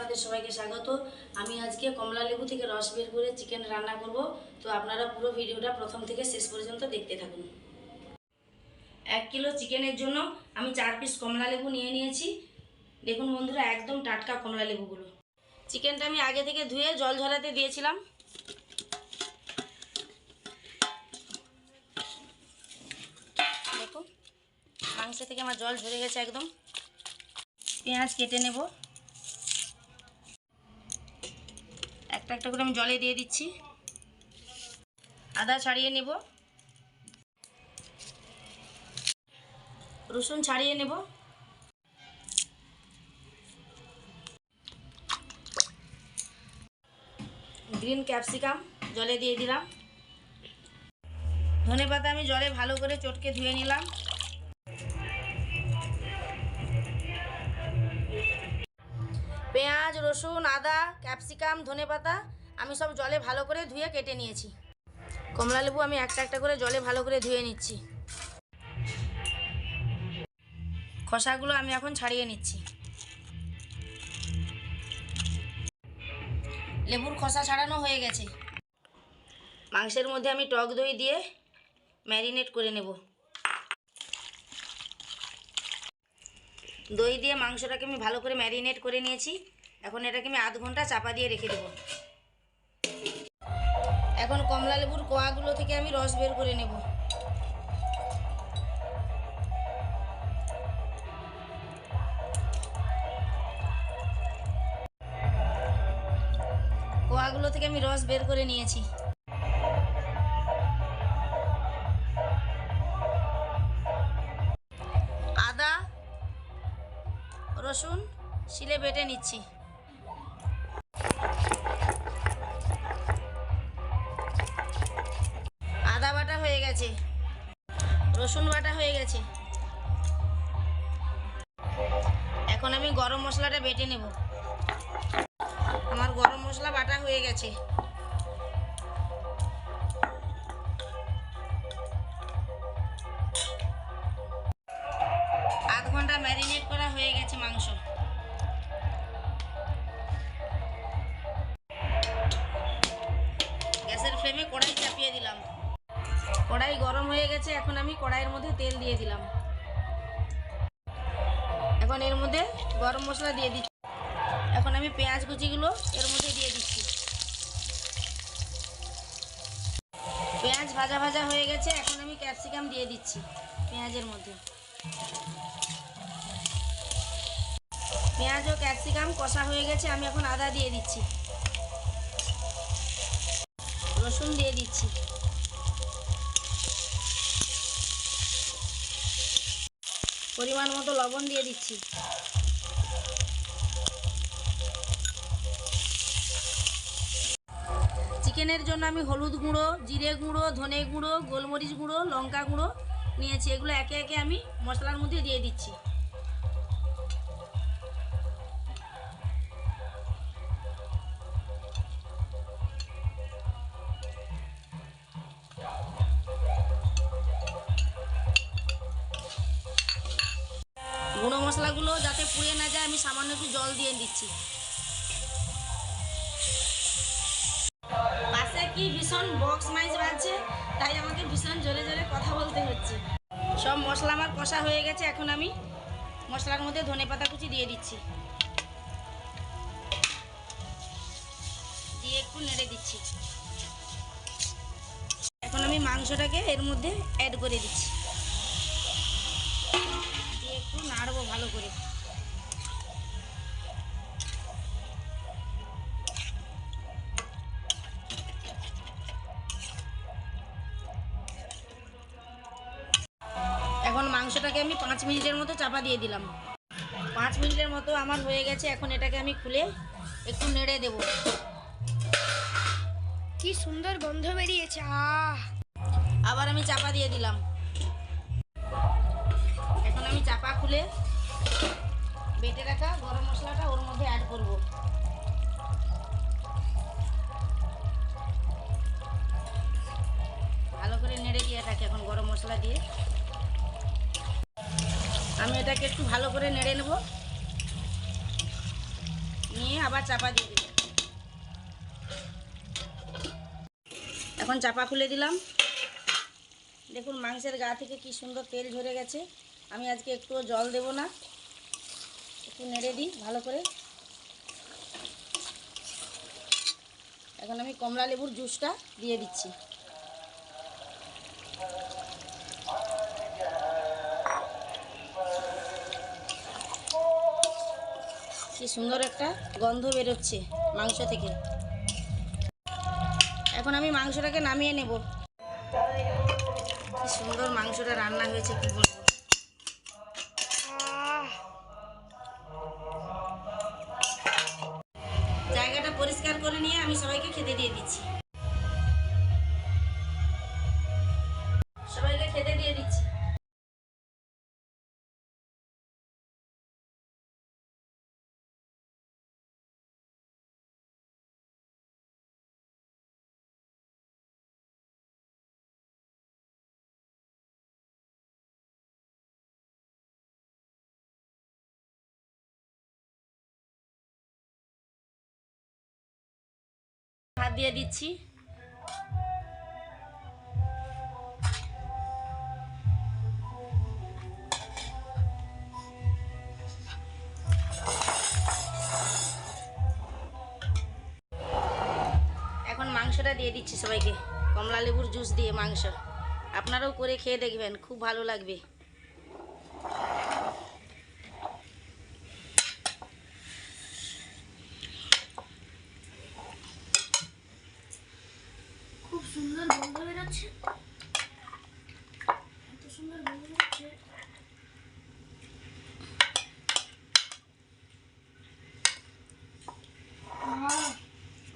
আপনাদের সবাইকে স্বাগত। আমি আজকে কমলা লেবু থেকে রস বের করে চিকেন রান্না করব। তো আপনারা পুরো ভিডিওটা প্রথম থেকে শেষ পর্যন্ত দেখতে থাকুন। 1 কিলো চিকেনের জন্য আমি 4 পিস কমলা লেবু নিয়ে নিয়েছি। দেখুন বন্ধুরা, একদম টাটকা কমলা লেবুগুলো। চিকেনটা আমি আগে থেকে ধুয়ে জল ঝরাতে দিয়েছিলাম। দেখুন মাংস থেকে আমার জল ঝরে গেছে একদম। পেঁয়াজ কেটে নেব, একটা একটা করে আমি জলে দিয়ে দিচ্ছি। আদা ছাড়িয়ে নেব, রসুন ছাড়িয়ে নেব, গ্রিন ক্যাপসিকাম জলে দিয়ে দিলাম। ধনেপাতা আমি জলে ভালো করে চটকে ধুয়ে নিলাম। পেঁয়াজ, রসুন, আদা, ক্যাপসিকাম, ধনেপাতা আমি সব জলে ভালো করে ধুয়ে কেটে নিয়েছি। কমলা লেবু আমি একটা একটা করে জলে ভালো করে ধুয়ে নিচ্ছি। খোসাগুলো আমি এখন ছাড়িয়ে নিচ্ছি। লেবুর খোসা ছাড়ানো হয়ে গেছে। মাংসের মধ্যে আমি টক দই দিয়ে ম্যারিনেট করে নেব। দই দিয়ে মাংসটাকে আমি ভালো করে ম্যারিনেট করে নিয়েছি। এখন এটাকে আমি আধ ঘন্টা চাপা দিয়ে রেখে দেব। এখন কমলা লেবুর কোয়াগুলো থেকে আমি রস বের করে নেব। কোয়াগুলো থেকে আমি রস বের করে নিয়েছি। আদা রসুন শিলে বেটে নিচ্ছি। আদা বাটা হয়ে গেছে, রসুন বাটা হয়ে গেছে। এখন আমি গরম মশলাটা বেটে নেব। আমার গরম মশলা বাটা হয়ে গেছে। আধ ঘন্টা ম্যারিনেট করা হয়ে গেছে মাংস। গ্যাসের ফ্লেমে কড়াই চাপিয়ে দিলাম। কড়াই গরম হয়ে গেছে। এখন আমি কড়াইয়ের মধ্যে তেল দিয়ে দিলাম। এখন এর মধ্যে গরম মশলা দিয়ে দিচ্ছি। এখন আমি পেঁয়াজ কুচিগুলো এর মধ্যে দিয়ে দিচ্ছি। পেঁয়াজ ভাজা ভাজা হয়ে গেছে। এখন আমি ক্যাপসিকাম দিয়ে দিচ্ছি পেঁয়াজের মধ্যে। পেঁয়াজ ও ক্যাপসিকাম কষা হয়ে গেছে। আমি এখন আদা দিয়ে দিচ্ছি, রসুন দিয়ে দিচ্ছি, পরিমাণ মতো লবণ দিয়ে দিচ্ছি। চিকেনের জন্য আমি হলুদ গুঁড়ো, জিরে গুঁড়ো, ধনে গুঁড়ো, গোলমরিচ গুঁড়ো, লঙ্কা গুঁড়ো নিয়েছি। এগুলো একে একে আমি মশলার মধ্যে দিয়ে দিচ্ছি। গুঁড়ো মশলাগুলো যাতে পুড়ে না যায় আমি সামান্য একটু জল দিয়ে দিচ্ছি। পাশে কি ভীষণ বক্স মাইজ বাজছে, তাই আমাকে ভীষণ জোরে জোরে কথা বলতে হচ্ছে। সব মশলা আমার কষা হয়ে গেছে। এখন আমি মশলার মধ্যে ধনেপাতা কুচি দিয়ে দিচ্ছি, দিয়ে একটু নেড়ে দিচ্ছি। এখন আমি মাংসটাকে এর মধ্যে অ্যাড করে দিচ্ছি, দিয়ে একটু নাড়বো ভালো করে। এখন মাংসটাকে আমি 5 মিনিটের মতো চাপা দিয়ে দিলাম। 5 মিনিটের মতো আমার হয়ে গেছে। এখন এটাকে আমি খুলে একটু নেড়ে দেব। কি সুন্দর গন্ধ বেরিয়েছে। আবার আমি চাপা দিয়ে দিলাম। এখন আমি চাপা খুলে বেটে রাখা গরম মশলাটা ওর মধ্যে অ্যাড করব। ভালো করে নেড়ে দিয়ে এটাকে এখন গরম মশলা দিয়ে আমি এটাকে একটু ভালো করে নেড়ে নেব। নিয়ে নিয়ে আবার চাপা দিয়ে দিলাম। এখন চাপা খুলে দিলাম। দেখুন মাংসের গা থেকে কি সুন্দর তেল ঝরে গেছে। আমি আজকে একটুও জল দেব না, একটু নেড়ে দিই ভালো করে। এখন আমি কমলা লেবুর জুসটা দিয়ে দিচ্ছি। কি সুন্দর একটা গন্ধ বেরোচ্ছে মাংস থেকে। এখন আমি মাংসটাকে নামিয়ে নেব। কি সুন্দর মাংসটা রান্না হয়েছে কি বলবো। জায়গাটা পরিষ্কার করে নিয়ে আমি সবাইকে খেতে দিয়ে দিচ্ছি। সবাইকে খেতে দিয়ে দিচ্ছি। ভাত দিয়ে দিচ্ছি। এখন মাংসটা দিয়ে দিচ্ছি সবাইকে, কমলা লেবুর জুস দিয়ে মাংস। আপনারাও করে খেয়ে দেখবেন, খুব ভালো লাগবে। খুব সুন্দর গন্ধ বেরোচ্ছে, এত সুন্দর গন্ধ বেরোচ্ছে।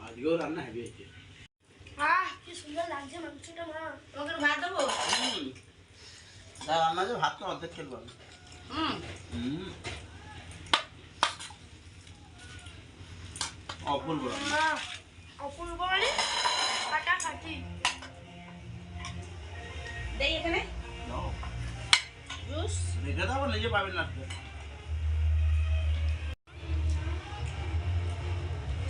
আজকেও রান্না হেভি হয়েছে। কি সুন্দর লাগছে মাংসটা মা। তোমাকে ভাত দেবো? যা রান্না যে ভাত তো অর্ধেক খেলবো আমি। অপূর্ব রান্না। অপূর্ব মানে ফাটাফাটি। দেই এখানে দাও। জুস। রেখে দাও, নিজে পাবেন না।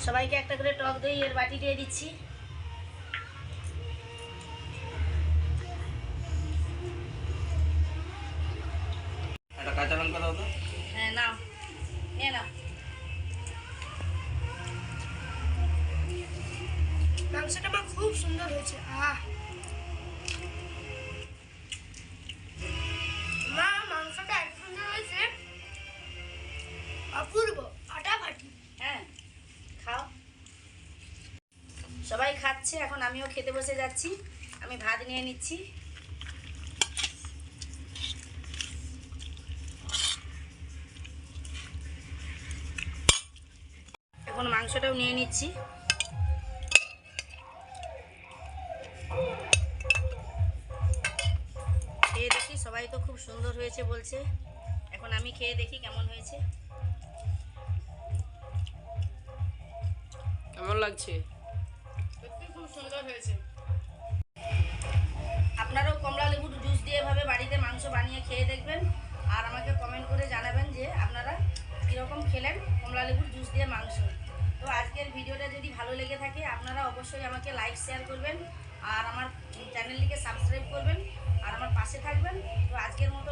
সবাইকে একটা করে টক দই এর বাটি দিয়ে দিচ্ছি। একটা কাঁচা লঙ্কা দাও তো। হ্যাঁ নাও, নিয়ে নাও। মাংসটা মা খুব সুন্দর হয়েছে। মা মাংসটা এত সুন্দর হয়েছে, অপূর্ব ফাটাফাটি। হ্যাঁ খাও। সবাই খাচ্ছে, এখন আমিও খেতে বসে যাচ্ছি। আমি ভাত নিয়ে নিচ্ছি। এখন মাংসটাও নিয়ে নিচ্ছি। খেয়ে দেখি, সবাই তো খুব সুন্দর হয়েছে বলছে। এখন আমি খেয়ে দেখি কেমন হয়েছে। কেমন লাগছে? সত্যি খুব সুন্দর হয়েছে। আপনারাও কমলা লেবুর জুস দিয়ে এভাবে বাড়িতে মাংস বানিয়ে খেয়ে দেখবেন, আর আমাকে কমেন্ট করে জানাবেন যে আপনারা কীরকম খেলেন কমলা লেবুর জুস দিয়ে মাংস। তো আজকের ভিডিওটা যদি ভালো লেগে থাকে আপনারা অবশ্যই আমাকে লাইক শেয়ার করবেন, আর আমার চ্যানেলটিকে সাবস্ক্রাইব করবেন, আর আমার পাশে থাকবেন। তো আজকের মতো